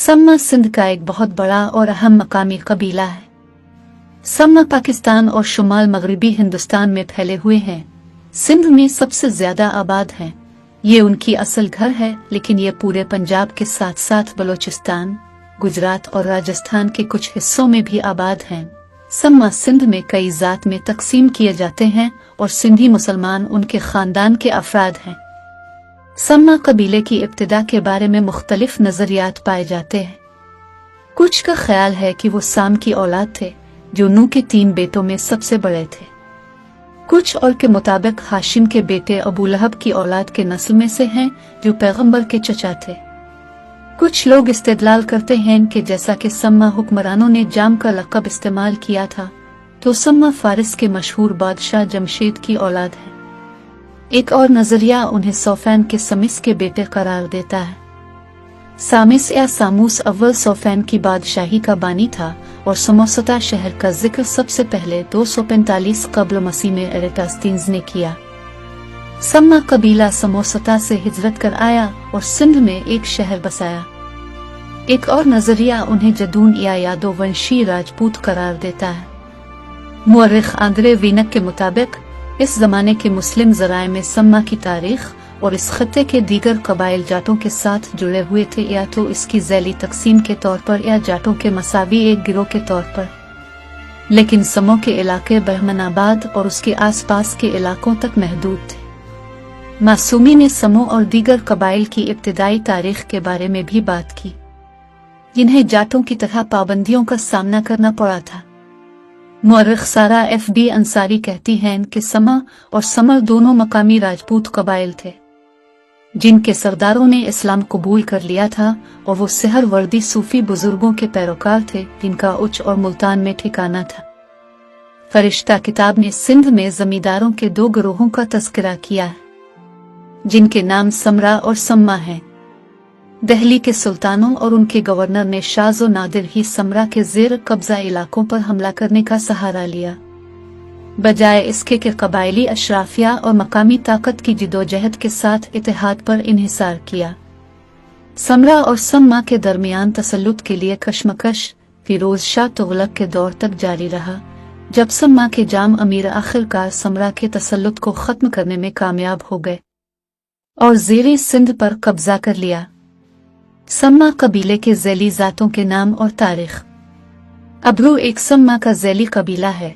सम्मा सिंध का एक बहुत बड़ा और अहम मकामी कबीला है। सम्मा पाकिस्तान और शुमाल मगरबी हिंदुस्तान में फैले हुए हैं। सिंध में सबसे ज्यादा आबाद हैं। ये उनकी असल घर है, लेकिन ये पूरे पंजाब के साथ साथ बलोचिस्तान, गुजरात और राजस्थान के कुछ हिस्सों में भी आबाद हैं। सम्मा सिंध में कई जात में तकसीम किए जाते हैं और सिंधी मुसलमान उनके खानदान के अफराद हैं। सम्मा कबीले की इब्तिदा के बारे में मुख्तलिफ नजरियात पाए जाते हैं। कुछ का ख्याल है कि वो साम की औलाद थे, जो नूह के 3 बेटों में सबसे बड़े थे। कुछ और के मुताबिक हाशिम के बेटे अबू लहब की औलाद के नस्ल में से हैं, जो पैगंबर के चचा थे। कुछ लोग इस्तेदलाल करते हैं कि जैसा कि सम्मा हुक्मरानों ने जाम का लक़ब इस्तेमाल किया था, तो सम्मा फारिस के मशहूर बादशाह जमशेद की औलाद है। एक और नजरिया उन्हें सौफैन के समिस के बेटे करार देता है। सामिस या सामूस अव्वल सौफैन की बादशाही का बानी था और समोसता शहर का जिक्र सबसे पहले 245 कब्ल मसीह में एरेटास्तीन्स ने किया। सम्मा कबीला समोसता से हिजरत कर आया और सिंध में एक शहर बसाया। एक और नजरिया उन्हें जदून या यादववंशी राजपूत करार देता है। मुअर्रिख आंद्रे वीनक के मुताबिक इस जमाने के मुस्लिम जराए में सम्मा की तारीख और इस खत्ते के दीगर कबाइल जाटों के साथ जुड़े हुए थे, या तो इसकी ज़ैली तकसीम के तौर पर या जाटों के मसावी एक गिरोह के तौर पर। लेकिन समो के इलाके बहमनाबाद और उसके आसपास के इलाकों तक महदूद थे। मासूमी ने समो और दीगर कबाइल की इब्तिदाई तारीख के बारे में भी बात की, जिन्हें जाटों की तरह पाबंदियों का सामना करना पड़ा था। मुअर्रिख सारा FB अंसारी कहती हैं कि समा और समर दोनों मकामी राजपूत कबाइल थे, जिनके सरदारों ने इस्लाम कबूल कर लिया था और वो सहर वर्दी सूफी बुजुर्गों के पैरोकार थे, जिनका उच्च और मुल्तान में ठिकाना था। फरिश्ता किताब ने सिंध में जमींदारों के 2 गिरोहों का तस्करा किया है, जिनके नाम समरा और सम्मा हैं। दिल्ली के सुल्तानों और उनके गवर्नर ने शाज़ो नादिर ही समरा के ज़ेर कब्जा इलाकों पर हमला करने का सहारा लिया, बजाय इसके कि कबायली अशराफिया और मकामी ताकत की जिदोजहद के साथ इत्तेहाद पर इन्हिसार किया। समरा और सम्मा के दरमियान तसल्लुत के लिए कशमकश फिरोज शाह तुगलक के दौर तक जारी रहा, जब सम्मा के जाम अमीर आखिरकार समरा के तसल्लुत को ख़त्म करने में कामयाब हो गए और ज़ेरे सिंध पर कब्जा कर लिया। सम्मा कबीले के ज़ैली जातों के नाम और तारीख। अब्रू एक सम्मा का ज़ैली कबीला है,